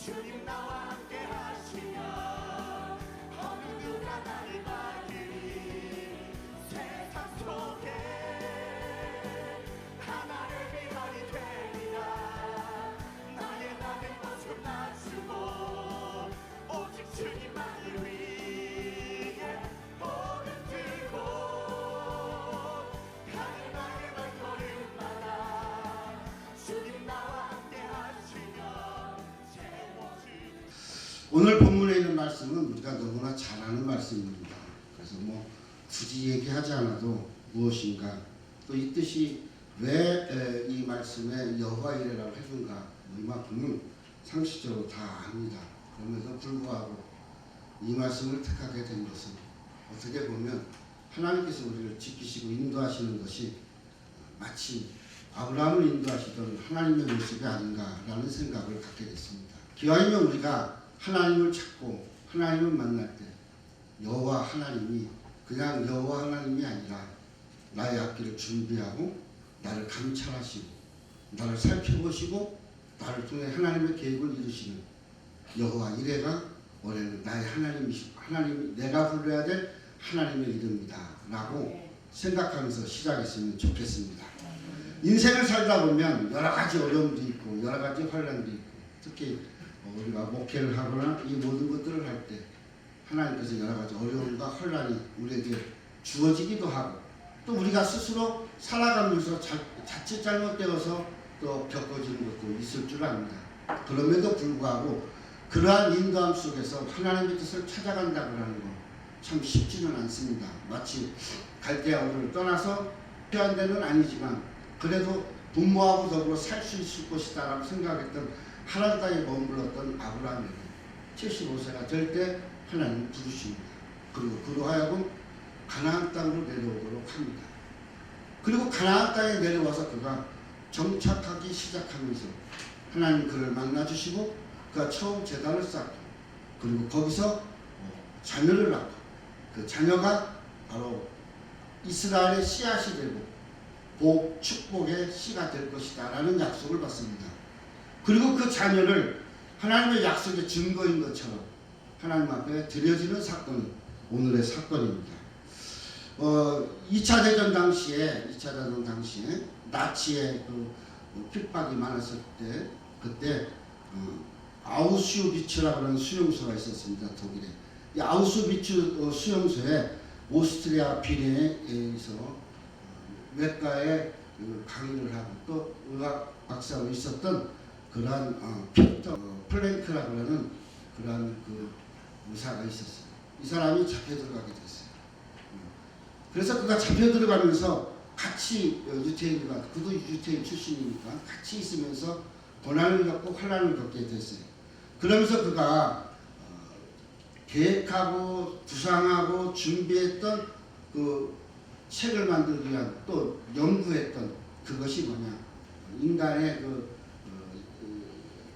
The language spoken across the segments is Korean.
주님 나와 함께 하시면 어느 누가 나를 막으리. 세상 속에 하나를 비전이 되리라. 나의 모습 낮추고 오직 주님만을 위해 몸을 들고 가는 나의 발걸음마다 주님 나와 함께 하시면 채워주리. 오늘 본문에 있는 말씀은 우리가 너무나 잘 아는 말씀입니다. 그래서 굳이 얘기하지 않아도 무엇인가 또 이 뜻이 왜 이 말씀에 여호와 이레라고 해준가 이만큼은 상식적으로 다 압니다. 그럼에도 불구하고 이 말씀을 택하게 된 것은 어떻게 보면 하나님께서 우리를 지키시고 인도하시는 것이 마치 아브라함을 인도하시던 하나님의 모습이 아닌가라는 생각을 갖게 됐습니다. 기왕이면 우리가 하나님을 찾고 하나님을 만날 때 여호와 하나님이 그냥 여호와 하나님이 아니라 나의 앞길을 준비하고 나를 감찰하시고 나를 살펴보시고 나를 통해 하나님의 계획을 이루시는 여호와 이레가 올해는 나의 하나님이시고 하나님이 내가 불러야 될 하나님의 이름이다 라고 생각하면서 시작했으면 좋겠습니다. 인생을 살다 보면 여러 가지 어려움도 있고 여러 가지 환난도 있고 특히 우리가 목회를 하거나 이 모든 것들을 할 때 하나님께서 여러 가지 어려움과 환난이 우리에게 주어지기도 하고 또 우리가 스스로 살아가면서 자칫 잘못되어서 또 겪어지는 것도 있을 줄 압니다. 그럼에도 불구하고 그러한 인도함 속에서 하나님의 뜻을 찾아간다고 하는 것 참 쉽지는 않습니다. 마치 갈대아 우르를 떠나서 필요한 데는 아니지만 그래도 부모하고 더불어 살 수 있을 것이다 라고 생각했던 하나님 땅에 머물렀던 아브라함에게 75세가 될 때 하나님 부르십니다. 그리고 그로 하여금 가나안 땅으로 내려오도록 합니다. 그리고 가나안 땅에 내려와서 그가 정착하기 시작하면서 하나님 그를 만나주시고 그가 처음 제단을 쌓고 그리고 거기서 자녀를 낳고 그 자녀가 바로 이스라엘의 씨앗이 되고 복, 축복의 씨가 될 것이다 라는 약속을 받습니다. 그리고 그 자녀를 하나님의 약속의 증거인 것처럼 하나님 앞에 드려지는 사건이 오늘의 사건입니다. 2차 대전 당시에 나치의 그 핍박이 많았을 때 그때 아우슈비츠라고 하는 수용소가 있었습니다. 독일에. 이 아우슈비츠 수용소에 오스트리아 비렌에서 외과에 강의를 하고 또 의학 박사로 있었던 그러한 피터 플랭크라고 하는 그러한 그 의사가 있었어요. 이 사람이 잡혀 들어가게 됐어요. 그래서 그가 잡혀 들어가면서 같이 유태인과 그도 유태인 출신이니까 같이 있으면서 고난을 겪고 환난을 겪게 됐어요. 그러면서 그가 계획하고 구상하고 준비했던 그 책을 만들기 위한 또 연구했던 그것이 뭐냐 인간의 그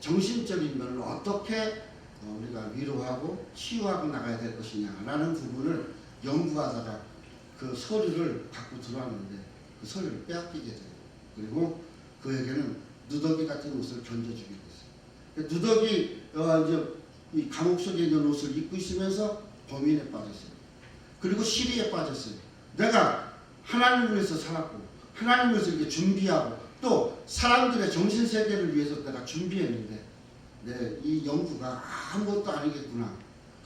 정신적인 면을 어떻게 우리가 위로하고 치유하고 나가야 될 것이냐라는 부분을 연구하다가 그 서류를 갖고 들어왔는데 그 서류를 빼앗기게 돼요. 그리고 그에게는 누더기 같은 옷을 던져주게 됐어요. 누더기 이제 이 감옥 속에 있는 옷을 입고 있으면서 범인에 빠졌어요. 그리고 시리에 빠졌어요. 내가 하나님을 위해서 살았고 하나님을 위해서 이렇게 준비하고 또 사람들의 정신세계를 위해서 내가 준비했는데 이 연구가 아무것도 아니겠구나.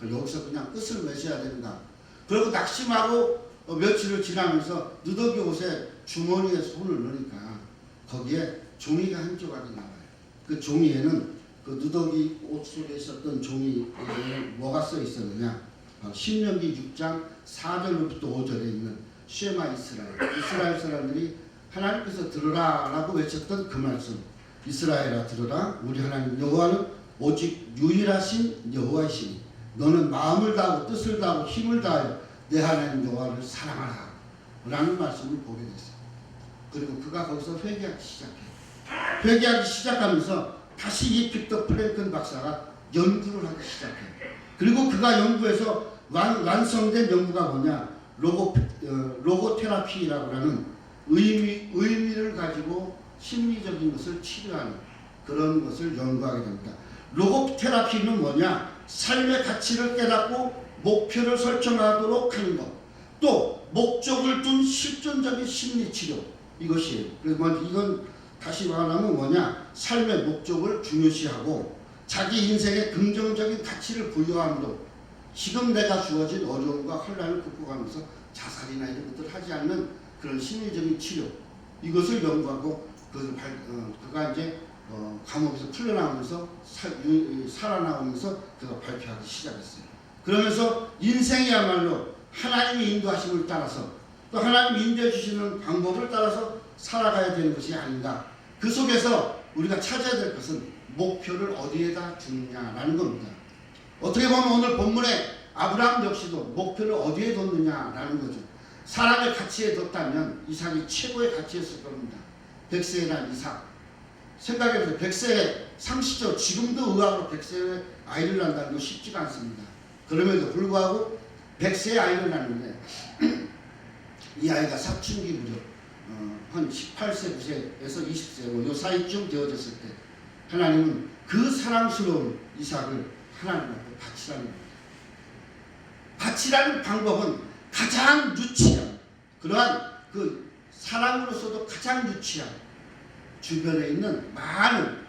여기서 그냥 끝을 맺어야 된다. 그리고 낙심하고 며칠을 지나면서 누더기 옷에 주머니에 손을 넣으니까 거기에 종이가 한 조각이 나와요. 그 종이에는 그 누더기 옷 속에 있었던 종이에 뭐가 써 있었느냐. 신명기 6장 4절부터 5절에 있는 쉐마 이스라엘 사람들이 하나님께서 들으라 라고 외쳤던 그 말씀. 이스라엘아 들으라. 우리 하나님 여호와는 오직 유일하신 여호와이시니 너는 마음을 다하고 뜻을 다하고 힘을 다하여 내 하나님 여호와를 사랑하라 라는 말씀을 보게 됐어요. 그리고 그가 거기서 회개하기 시작해요. 회개하기 시작하면서 다시 이 빅터 플랭큰 박사가 연구를 하기 시작해요. 그리고 그가 연구해서 완성된 연구가 뭐냐 로고테라피라고 하는 의미를 가지고 심리적인 것을 치료하는 그런 것을 연구하게 됩니다. 로고테라피는 뭐냐? 삶의 가치를 깨닫고 목표를 설정하도록 하는 것. 또 목적을 둔 실존적인 심리치료. 이것이에요. 그래서 뭐 이건 다시 말하면 뭐냐? 삶의 목적을 중요시하고 자기 인생에 긍정적인 가치를 부여함으로 지금 내가 주어진 어려움과 혼란을 극복하면서 자살이나 이런 것들을 하지 않는 그런 심리적인 치료. 이것을 연구하고 그가 이제 감옥에서 풀려나오면서 살아나오면서 그가 발표하기 시작했어요. 그러면서 인생이야말로 하나님의 인도하심을 따라서 또 하나님이 인도해 주시는 방법을 따라서 살아가야 되는 것이 아닌가. 그 속에서 우리가 찾아야 될 것은 목표를 어디에다 두느냐라는 겁니다. 어떻게 보면 오늘 본문에 아브라함 역시도 목표를 어디에 뒀느냐라는 거죠. 사람의 가치에 뒀다면 이삭이 최고의 가치였을 겁니다. 백세에 난 이삭. 생각해보세요. 백세에 상식적으로 지금도 의학으로 백세에 아이를 낳는다는 거 쉽지가 않습니다. 그럼에도 불구하고 백세에 아이를 낳는데 이 아이가 사춘기 무렵 한 18세, 9세에서 20세 요 사이쯤 되어졌을 때 하나님은 그 사랑스러운 이삭을 하나님 앞에 바치라는 겁니다. 바치라는 방법은 가장 유치한 그러한 그 사랑으로서도 가장 유치한 주변에 있는 많은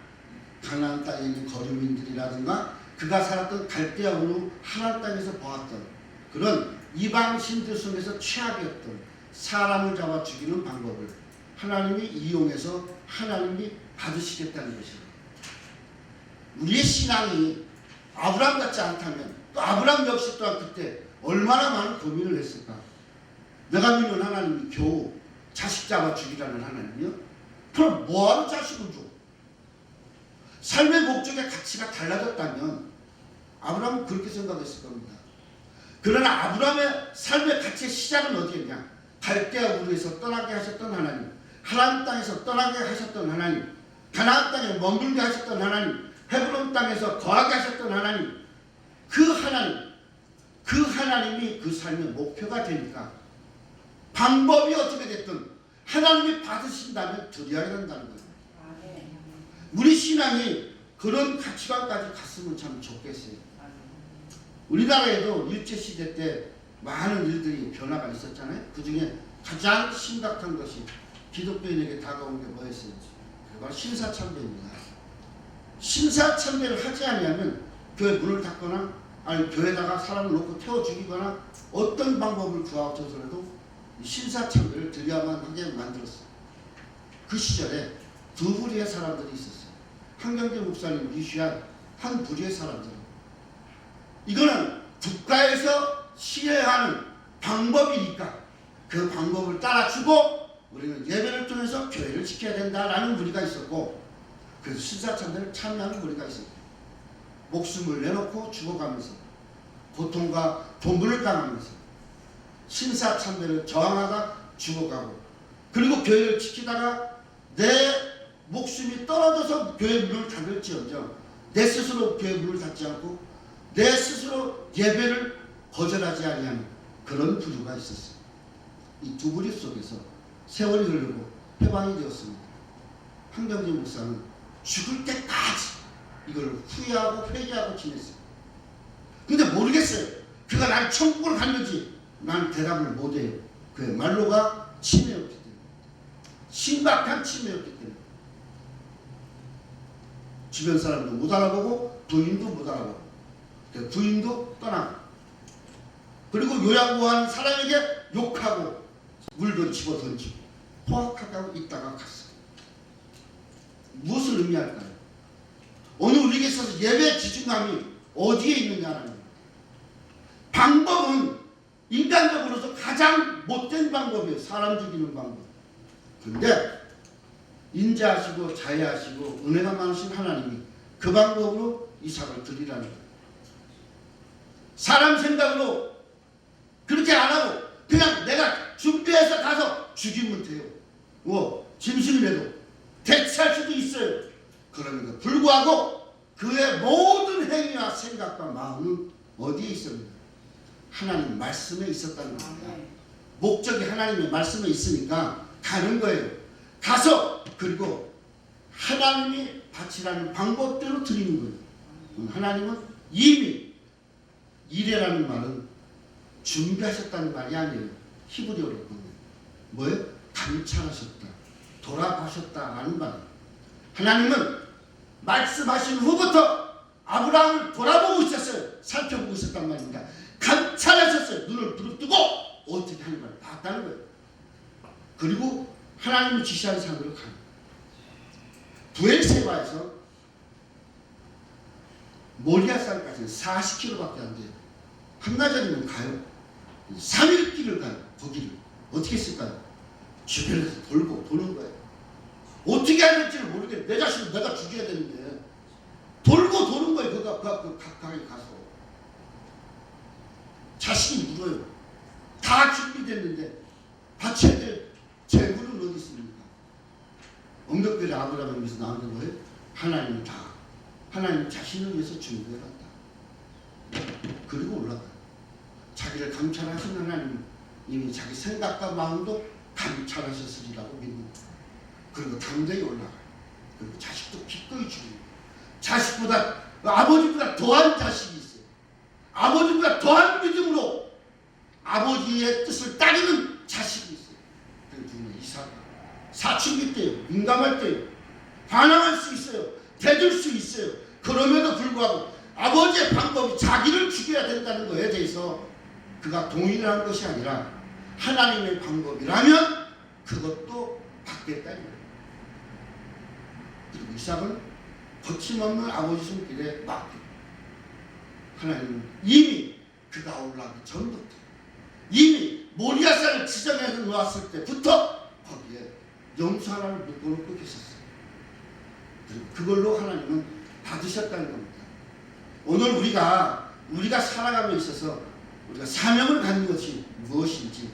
가나안 땅에 있는 거류민들이라든가 그가 살았던 갈대아우르 하나님 땅에서 보았던 그런 이방 신들 속에서 최악이었던 사람을 잡아 죽이는 방법을 하나님이 이용해서 하나님이 받으시겠다는 것입니다. 우리의 신앙이 아브라함 같지 않다면 또 아브라함 역시 또한 그때 얼마나 많은 고민을 했을까. 내가 믿는 하나님이 겨우 자식 잡아 죽이라는 하나님이요? 그럼 뭐하러 자식을 줘? 삶의 목적의 가치가 달라졌다면 아브라함은 그렇게 생각했을 겁니다. 그러나 아브라함의 삶의 가치의 시작은 어디였냐? 갈대아 우르에서 떠나게 하셨던 하나님, 하나님 땅에서 떠나게 하셨던 하나님, 가나안 땅에 머물게 하셨던 하나님, 헤브론 땅에서 거하게 하셨던 하나님, 그 하나님이 그 삶의 목표가 되니까 방법이 어떻게 됐든 하나님이 받으신다면 드려야 된다는 거예요. 우리 신앙이 그런 가치관까지 갔으면 참 좋겠어요. 우리나라에도 일제시대 때 많은 일들이 변화가 있었잖아요. 그 중에 가장 심각한 것이 기독교인에게 다가온 게 뭐였어요? 바로 신사참배입니다. 신사참배를 하지 않으면 교회 문을 닫거나 아니 교회에다가 사람을 놓고 태워 죽이거나 어떤 방법을 구하고서라도 신사참배를 드려야만 하게 만들었어요. 그 시절에 두 부류의 사람들이 있었어요. 한경재 목사님 이슈한 한 부류의 사람들. 이거는 국가에서 시행하는 방법이니까 그 방법을 따라주고 우리는 예배를 통해서 교회를 지켜야 된다라는 무리가 있었고, 그래서 신사참배를 참여하는 무리가 있었고, 목숨을 내놓고 죽어가면서 고통과 돈분을 당하면서 신사참배를 저항하다 죽어가고, 그리고 교회를 지키다가 내 목숨이 떨어져서 교회 문을 닫을지언정 내 스스로 교회 문을 닫지 않고 내 스스로 예배를 거절하지 아니하는 그런 부류가 있었어요. 이 두 부류 속에서 세월이 흐르고 해방이 되었습니다. 한경재 목사는 죽을 때까지 이걸 후회하고 회개하고 지냈어요. 근데 모르겠어요. 그가 난 천국을 갔는지 난 대답을 못해요. 그의 말로가 치매였기 때문에, 심각한 치매였기 때문에 주변 사람도 못 알아보고 부인도 못 알아보고 부인도 떠나고, 그리고 요양보호하는 사람에게 욕하고 물건 집어 던지고 포악하고 있다가 갔어요. 무엇을 의미할까요? 오늘 우리에게 있어서 예배의 지중함이 어디에 있느냐라는 거예요. 방법은 인간적으로서 가장 못된 방법이에요. 사람 죽이는 방법. 그런데 인자하시고 자애하시고 은혜가 많으신 하나님이 그 방법으로 이삭을 드리라는 거예요. 사람 생각으로 그렇게 안 하고 그냥 내가 준비해서 가서 죽이면 돼요. 짐승이라도 대체할 수도 있어요. 그러면서 불구하고 그의 모든 행위와 생각과 마음은 어디에 있습니까? 하나님 말씀에 있었다는 겁니다. 목적이 하나님의 말씀에 있으니까 가는 거예요. 가서 그리고 하나님이 바치라는 방법대로 드리는 거예요. 하나님은 이미 이래라는 말은 준비하셨다는 말이 아니에요. 히브리어로 보면 뭐예요? 감찰하셨다, 돌아보셨다라는 말이에요. 하나님은 말씀하신 후부터 아브라함을 돌아보고 있었어요. 살펴보고 있었단 말입니다. 감찰하셨어요. 눈을 부릅뜨고 어떻게 하는가를 봤다는 거예요. 그리고 하나님이 지시한 산으로 가는 부엘세바에서 모리아산까지는 40km밖에 안 돼요. 한나절이면 가요. 3일 길을 가요. 거기를 어떻게 했을까요? 주변에서 돌고 도는 거예요. 어떻게 해야 될지를 모르겠어요. 내 자신을 내가 죽여야 되는데 돌고 도는 거예요. 그가 가까이 가서 자신이 물어요. 다 준비됐는데 바쳐야 될 재물은 어디 있습니까? 언덕들의 아브라함을 위해서 나오는 거예요. 하나님은 다 하나님 자신을 위해서 준비해놨다. 그리고 올라가요. 자기를 감찰하신 하나님 이미 자기 생각과 마음도 감찰하셨으리라고 믿는다. 그리고 당대히 올라가요. 그리고 자식도 기꺼이 죽입니다. 자식보다 아버지보다 더한 자식이 있어요. 아버지보다 더한 믿음으로 아버지의 뜻을 따르는 자식이 있어요. 그게 이삭. 사춘기 때요, 민감할 때요, 반항할 수 있어요, 대들 수 있어요. 그럼에도 불구하고 아버지의 방법이 자기를 죽여야 된다는 것에 대해서 그가 동의를 한 것이 아니라 하나님의 방법이라면 그것도 받겠다는 거예요. 그리고 이삭은 거침없는 아버지 손길에 맡겨. 하나님은 이미 그가 올라가기 전부터 이미 모리아산을 지정해서 놓았을 때부터 거기에 염소 하나를 묶어놓고 계셨어요. 그리고 그걸로 하나님은 받으셨다는 겁니다. 오늘 우리가 살아감에 있어서 우리가 사명을 갖는 것이 무엇인지,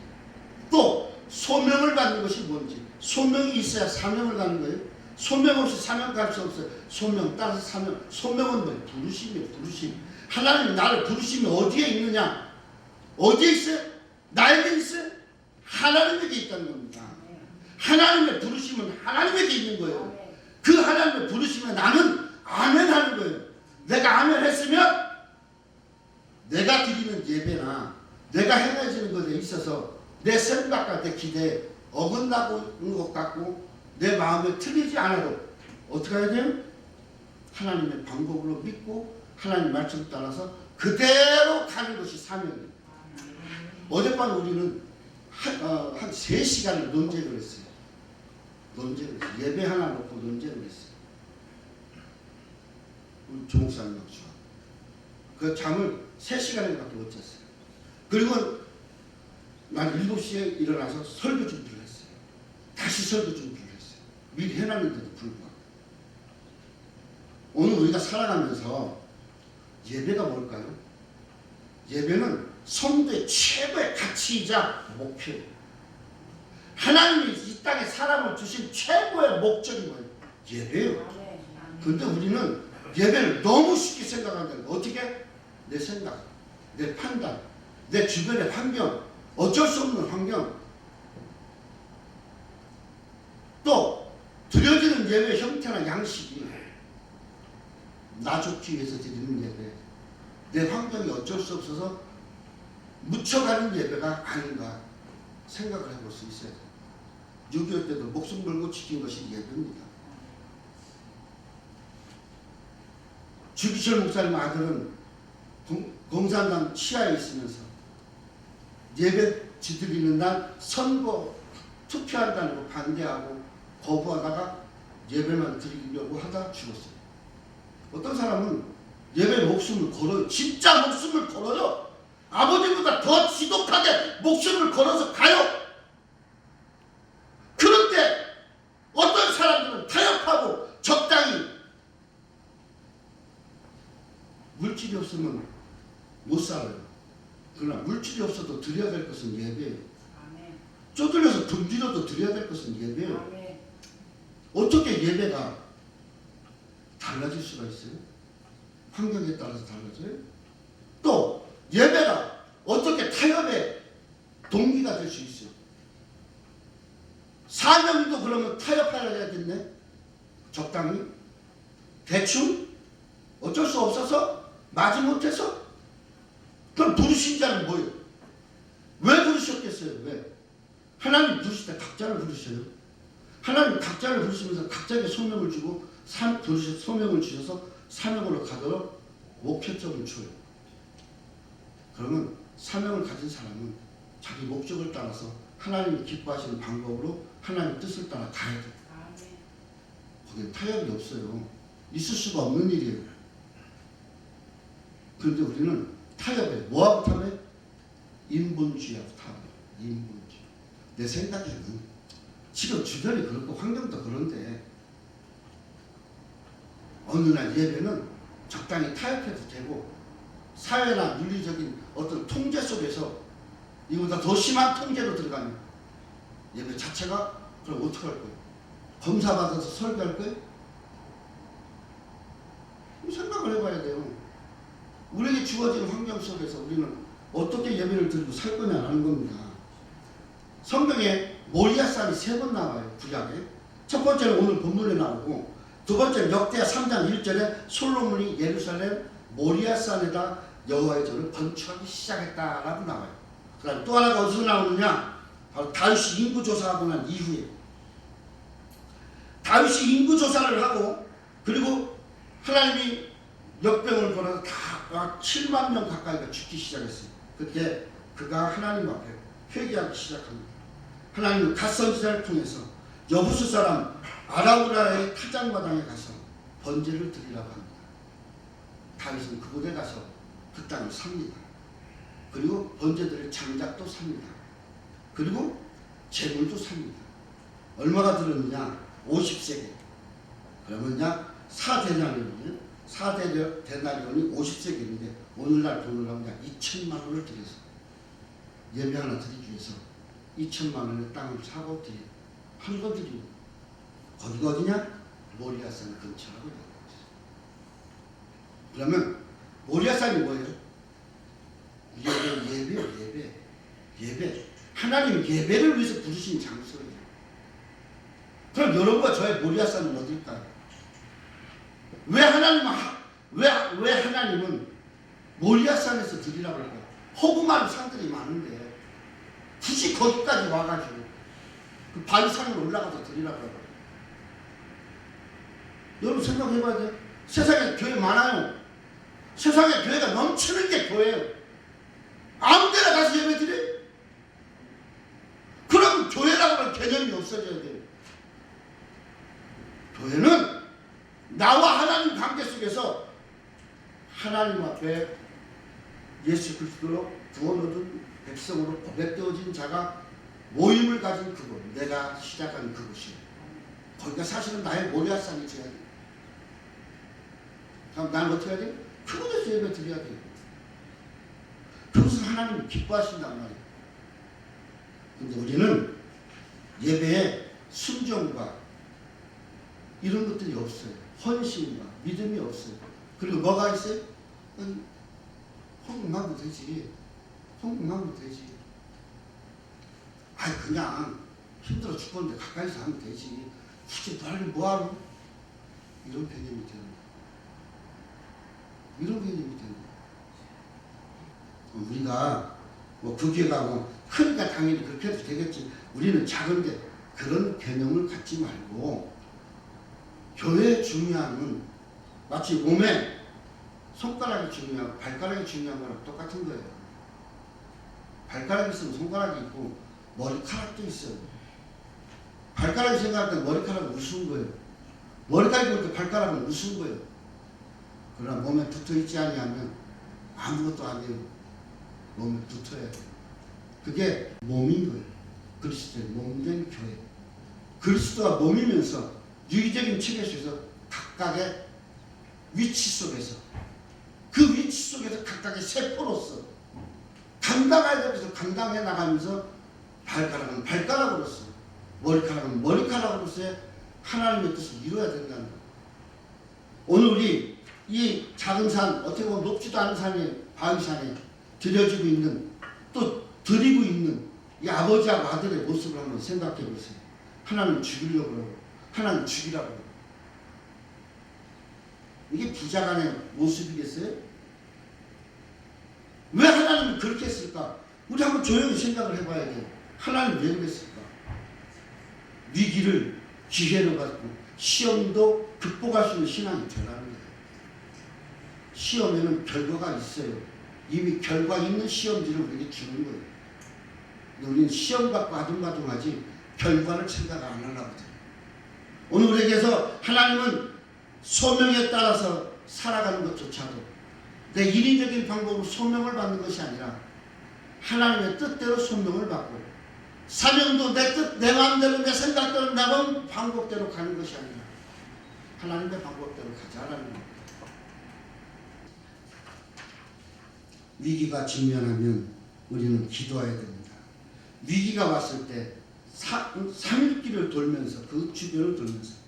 또 소명을 갖는 것이 뭔지. 소명이 있어야 사명을 갖는 거예요. 소명 없이 사명 갈 수 없어요. 소명 따라서 사명. 소명은 뭐예요? 부르심이에요. 부르심. 하나님이 나를 부르심이 어디에 있느냐? 어디에 있어요? 나에게 있어요? 하나님에게 있다는 겁니다. 하나님의 부르심은 하나님에게 있는 거예요. 그 하나님의 부르심에 나는 아멘하는 거예요. 내가 아멘했으면 내가 드리는 예배나 내가 행해지는 것에 있어서 내 생각과 내 기대에 어긋나는 것 같고 내 마음에 틀리지 않아도 어떻게 해야 돼요? 하나님의 방법으로 믿고 하나님 말씀을 따라서 그대로 가는 것이 사명이에요. 어젯밤 우리는 한 3시간을 논쟁을 했어요. 예배 하나 놓고 논쟁을 했어요. 우리 조목사님하고 저. 그 잠을 3시간밖에 못 잤어요. 그리고 난 7시에 일어나서 설교 준비를 했어요. 다시 설교 준비를 했어요. 미리 해놨는데도 불구하고. 오늘 우리가 살아가면서 예배가 뭘까요? 예배는 성도의 최고의 가치이자 목표예요. 하나님이 이 땅에 사람을 주신 최고의 목적이 뭐예요? 예배예요. 그런데 우리는 예배를 너무 쉽게 생각한다는 거예요. 어떻게? 내 생각, 내 판단, 내 주변의 환경, 어쩔 수 없는 환경, 또 드려지는 예배 형태나 양식이 나 좋기 위해서 드리는 예배, 내 환경이 어쩔 수 없어서 묻혀가는 예배가 아닌가 생각을 해볼 수 있어요. 6.25 때도 목숨 걸고 지킨 것이 예배입니다. 주기철 목사님 아들은 공산당 치하에 있으면서 예배 지드리는 날 선거 투표한다는 거 반대하고 거부하다가 예배만 드리려고 하다 죽었어요. 어떤 사람은 예배 목숨을 걸어요. 진짜 목숨을 걸어요. 아버지보다 더 지독하게 목숨을 걸어서 가요. 그런데 어떤 사람들은 타협하고 적당히 물질이 없으면 못 살아요. 그러나 물질이 없어도 드려야 될 것은 예배예요. 쪼들려서 돈 들여도 드려야 될 것은 예배예요. 어떻게 예배가 달라질 수가 있어요? 환경에 따라서 달라져요? 또 예배가 어떻게 타협의 동기가 될 수 있어요? 사명도 그러면 타협해야겠네? 적당히? 대충? 어쩔 수 없어서? 마지못해서? 그럼 부르신 자는 뭐예요? 왜 부르셨겠어요? 왜? 하나님 부르실 때 각자를 부르셔요. 하나님 각자를 부르시면서 각자에게 소명을 주고 소명을 주셔서 사명으로 가도록 목표점을 줘요. 그러면 사명을 가진 사람은 자기 목적을 따라서 하나님이 기뻐하시는 방법으로 하나님 뜻을 따라 가야 돼요. 거기에 타협이 없어요. 있을 수가 없는 일이에요. 그런데 우리는 타협해. 뭐하고 타협해? 인본주의하고 타협해. 인본주의. 내 생각에는 지금 주변이 그렇고 환경도 그런데 어느 날 예배는 적당히 타협해도 되고 사회나 윤리적인 어떤 통제 속에서 이보다 더 심한 통제로 들어가면 예배 자체가 그럼 어떻게 할 거예요? 검사받아서 설교할 거예요? 생각을 해봐야 돼요. 우리에게 주어진 환경 속에서 우리는 어떻게 예배를 드리고 살 거냐라는 겁니다. 성경에 모리아산이 3번 나와요. 구약에. 첫 번째는 오늘 본문에 나오고 두 번째는 역대하 3장 1절에 솔로몬이 예루살렘 모리아산에다 여호와의 전을 건축하기 시작했다라고 나와요. 그 다음에 또 하나가 어디서 나오느냐? 바로 다윗이 인구조사하고 난 이후에 다윗이 인구조사를 하고 그리고 하나님이 역병을 벌여서 다 7만 명 가까이가 죽기 시작했어요. 그때 그가 하나님 앞에 회개하기 시작합니다. 하나님은 갓선지자를 통해서 여부수 사람 아라우라의 타작마당에 가서 번제를 드리라고 합니다. 다윗은 그곳에 가서 그 땅을 삽니다. 그리고 번제드릴 장작도 삽니다. 그리고 재물도 삽니다. 얼마가 들었느냐? 50세계. 그러면 약 4데나리온이요. 4데나리온이 50세계인데 오늘날 돈으로 하면 약 2천만 원을 들여서 예배 하나 드리기 위해서 2천만 원의 땅을 사고 드리고 한거 드리고 거기가 어디냐? 모리아산 근처라고 얘기합니다. 그러면 모리아산이 뭐예요? 예배. 하나님 예배를 위해서 부르신 장소예요. 그럼 여러분과 저의 모리아산은 어딜까요? 왜 하나님은 모리아산에서 드리라고 할까요? 허구많은 산들이 많은데 굳이 거기까지 와가지고 그 반산으로 올라가서 드리라고 할까요? 여러분 생각해봐야 돼요. 세상에 교회 많아요. 세상에 교회가 넘치는 게 교회예요. 아무 데나 가서 예배 드려요? 그럼 교회라고 하는 개념이 없어져야 돼요. 교회는 나와 하나님 관계 속에서 하나님 앞에 예수 그리스도로 구원 얻은 백성으로 고백되어진 자가 모임을 가진 그곳, 내가 시작한 그곳이에요. 거기가 사실은 나의 모리아산이 돼야 돼요. 그럼 나는 어떻게 해야 돼요? 그곳에서 예배 드려야 돼요. 그것을 하나님이 기뻐하신단 말이에요. 근데 우리는 예배에 순종과 이런 것들이 없어요. 헌신과 믿음이 없어요. 그리고 뭐가 있어요? 헌금하면 되지. 아니 그냥 힘들어 죽겠는데 가까이서 하면 되지. 굳이 빨리 뭐하러? 이런 개념이 되는 거예요. 우리가 뭐 그 교회 가고 크니까 당연히 그렇게 해도 되겠지. 우리는 작은데 그런 개념을 갖지 말고 교회의 중요함은 마치 몸에 손가락이 중요하고 발가락이 중요한 거랑 똑같은 거예요. 발가락이 있으면 손가락이 있고 머리카락도 있어요. 발가락이 생각할 때 머리카락은 우스운 거예요. 머리카락이 볼 때 발가락은 우스운 거예요. 그러나 몸에 붙어있지 아니하면 아무것도 아니에요. 몸에 붙어야 돼요. 그게 몸인 거예요. 그리스도의 몸된 교회. 그리스도가 몸이면서 유기적인 체계에서 각각의 위치 속에서 그 위치 속에서 각각의 세포로서 감당해야 되면서 감당해 나가면서 발가락은 발가락으로서 머리카락은 머리카락으로서의 하나님의 뜻을 이루어야 된다는 거예요. 오늘 우리 이 작은 산, 어떻게 보면 높지도 않은 산에 바위산에 드려지고 있는 또 드리고 있는 이 아버지하고 아들의 모습을 한번 생각해 보세요. 하나님 죽이려고 그러고 하나님 죽이라고 그러고 이게 부자간의 모습이겠어요? 왜 하나님은 그렇게 했을까? 우리 한번 조용히 생각을 해봐야 돼요. 하나님 왜 그랬을까? 위기를 기회로 갖고 시험도 극복할 수 있는 신앙이 되라는 거예요. 시험에는 결과가 있어요. 이미 결과 있는 시험지를 우리에게 주는 거예요. 근데 우리는 시험 갖고 아둥바둥하지 결과를 생각 안 하려고 해요. 오늘 우리에게서 하나님은 소명에 따라서 살아가는 것조차도 내 인위적인 방법으로 소명을 받는 것이 아니라 하나님의 뜻대로 소명을 받고 사명도 내 뜻, 내 마음대로, 내 생각대로, 내 방법대로 가는 것이 아니라 하나님의 방법대로 가자라는 겁니다. 위기가 직면하면 우리는 기도해야 됩니다. 위기가 왔을 때 산길을 돌면서 그 주변을 돌면서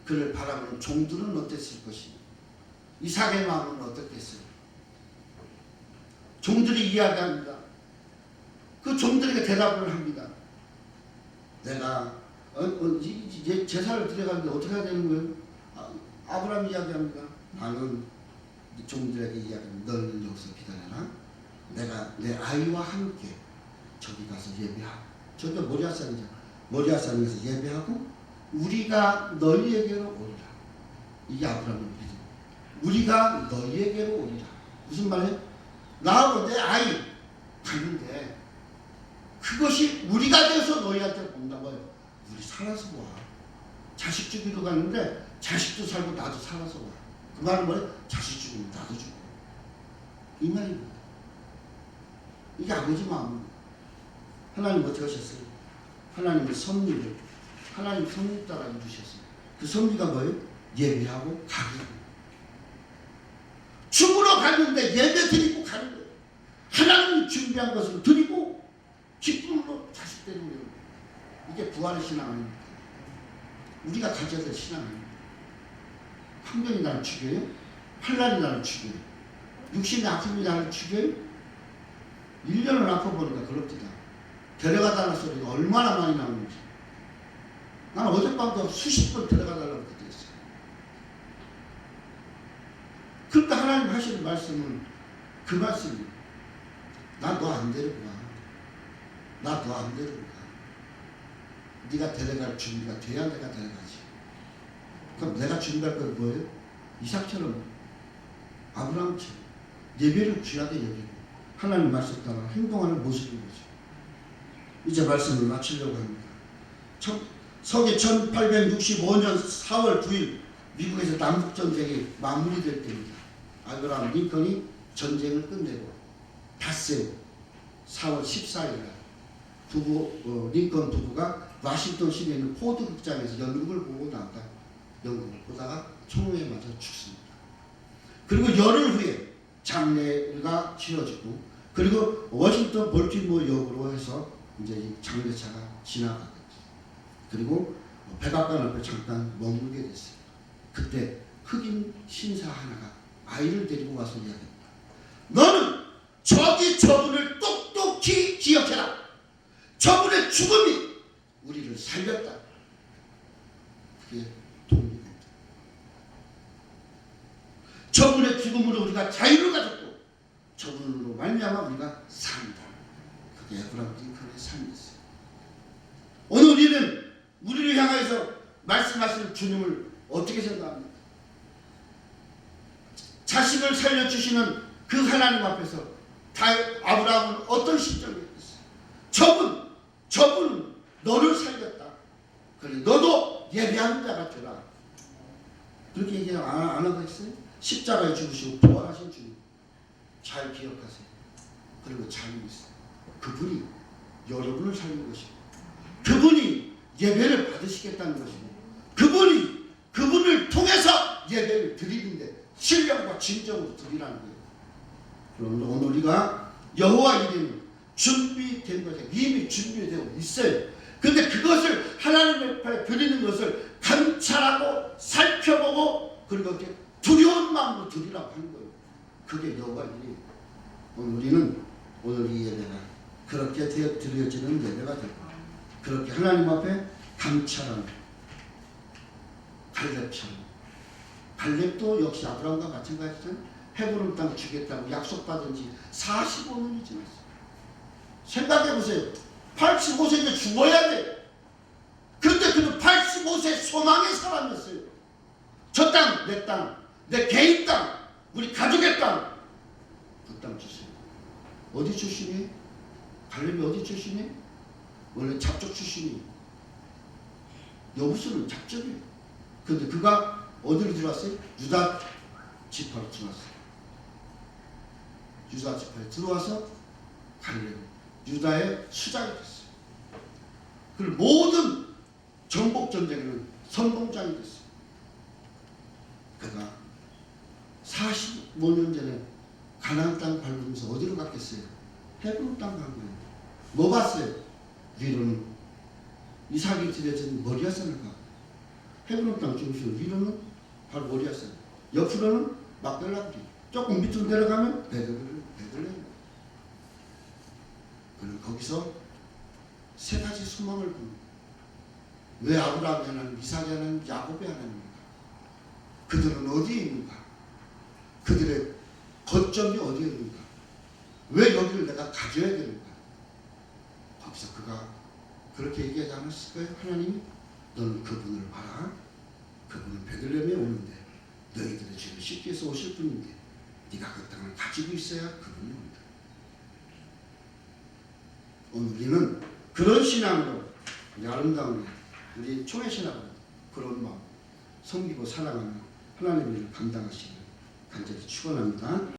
그를 바라보는 종들은 어땠을 것이냐. 이삭의 마음은 어떻겠어요? 종들이 이야기합니다. 그 종들에게 대답을 합니다. 내가 제사를 드려가는데 어떻게 해야 되는 거예요? 아브라함 이야기합니다. 나는 종들에게 이야기합니다. 너는 여기서 기다려라. 내가 내 아이와 함께 저기 가서 예배하고, 저기가 모리아산이잖아. 모리아산에서 예배하고 우리가 너희에게로 오리라. 이게 아브라함의 믿음. 우리가 너희에게로 오리라. 무슨 말이에요? 나하고 내 아이 가는데 그것이 우리가 돼서 너희한테 온다고요. 우리 살아서 와. 자식 죽이러 가는데 자식도 살고 나도 살아서 와. 그 말은 뭐예요? 자식 죽으면 나도 죽고. 이 말입니다. 이게 아버지 마음입니다. 하나님 어떻게 하셨어요? 하나님의 섭리를 하나님 섭리 따라 이루셨어요. 그 섭리가 뭐예요? 예배하고 가기. 죽으러 갔는데 예배 드리고 가는 거예요. 하나님이 준비한 것을 드리고 기쁨으로 자식 데리고 오는 거예요. 이게 부활의 신앙 아닙니까? 우리가 가져야 될 신앙 아닙니까? 환경이 나를 죽여요? 환난이 나를 죽여요? 육신의 아픔이 나를 죽여요? 1년을 아파보니까 그렇습니다. 데려가달라는 소리가 얼마나 많이 나오는지. 나는 어젯밤도 수십 번 데려가달라고 그랬어요. 그러니까 하나님 하시는 말씀은 그 말씀이에요. 나 너 안 데리고 가. 나 너 안 데리고 가. 네가 데려갈 준비가 돼야 내가 데려가지. 그럼 내가 준비할 건 뭐예요? 이삭처럼 아브라함처럼 예배를 귀하게 여기고 하나님 말씀 따라 행동하는 모습인 거죠. 이제 말씀을 마치려고 합니다. 서기 1865년 4월 9일 미국에서 남북전쟁이 마무리될 때입니다. 아브라함 링컨이 전쟁을 끝내고 닷새 4월 14일 날 링컨 부부가 워싱턴 시내에 있는 포드 극장에서 연극을 보고 나가 연극을 보다가 총에 맞아 죽습니다. 그리고 열흘 후에 장례가 치러지고 그리고 워싱턴 볼티모어 역으로 해서 이제 이 장례차가 지나가겠죠. 그리고 백악관 앞에 잠깐 머물게 됐어요. 그때 흑인 신사 하나가 아이를 데리고 와서 이야기합니다. 너는 저분을 똑똑히 기억해라. 저분의 죽음이 우리를 살렸다. 그게 독립입니다. 저분의 죽음으로 우리가 자유를 가졌고 저분으로 말미암아 우리가 산다. 그게 에브라임 링컨의 삶이었어요. 오늘 우리는 우리를 향해서 말씀하시는 주님을 어떻게 생각합니까? 자식을 살려주시는 그 하나님 앞에서 아브라함은 어떤 심정이 있었어요? 저분은 너를 살렸다. 그래 너도 예배하는 자가 되라. 그렇게 얘기 안 하고 있어요? 십자가에 죽으시고 부활하신 주님 잘 기억하세요. 그리고 잘 믿으세요. 그분이 여러분을 살린 것이고 그분이 예배를 받으시겠다는 것이고 그분을 통해서 예배를 드리는데 신령과 진정으로 드리라는 거예요. 그럼 오늘 우리가 여호와 이름은 준비된 것에 이미 준비되고 있어요. 그런데 그것을 하나님 앞에 드리는 것을 감찰하고 살펴보고 그리고 두려운 마음으로 드리라고 하는 거예요. 그게 여호와 이름이에요. 오늘 이 예배가 그렇게 드려지는 예배가 되고 그렇게 하나님 앞에 감찰하는 갈렙처럼 갈렙도 역시 아브라함과 마찬가지잖아요. 헤브론 땅 주겠다고 약속받은 지 45년이 지났어요. 생각해보세요. 85세에 죽어야 돼. 그런데 그는 85세 소망의 사람이었어요. 저 땅, 내 땅, 내 개인 땅, 우리 가족의 땅, 그 땅 주세요. 어디 출신이에요? 갈렙이 어디 출신이에요? 원래 잡족 출신이에요. 여부수는 잡족이에요. 그런데 그가 어디로 들어왔어요? 유다 지파로 들어왔어요. 유다 지파에 들어와서 갈렙, 유다의 수장이 됐어요. 그리고 모든 정복 전쟁에는 선봉장이 됐어요. 그가 45년 전에 가나안 땅 밟으면서 어디로 갔겠어요? 헤브론 땅 간 거예요. 뭐 봤어요? 위로는 이삭이 드려진 모리아산을 가. 헤브론 땅 중심 위로는 바로 모리아산. 옆으로는 막벨라굴이. 조금 밑으로 내려가면 베들레헴. 그는 거기서 세 가지 소망을 봅니다. 왜 아브라함이 하나님, 이삭이 하나님, 야곱이 하나님입니까? 그들은 어디에 있는가? 그들의 거점이 어디에 있는가? 왜 여기를 내가 가져야 되는가? 거기서 그가 그렇게 얘기하지 않았을까요? 하나님이 너는 그분을 봐라. 그분은 베들레헴에 오는데 너희들의 죄를 씻기 위해서 오실 분인데 네가 그 땅을 가지고 있어야 그분이 온다. 오늘 우리는 그런 신앙으로 우리 아름다운 우리 총회 신앙으로 그런 마음 섬기고 사랑하는 하나님의 일을 감당하시기를 간절히 축원합니다.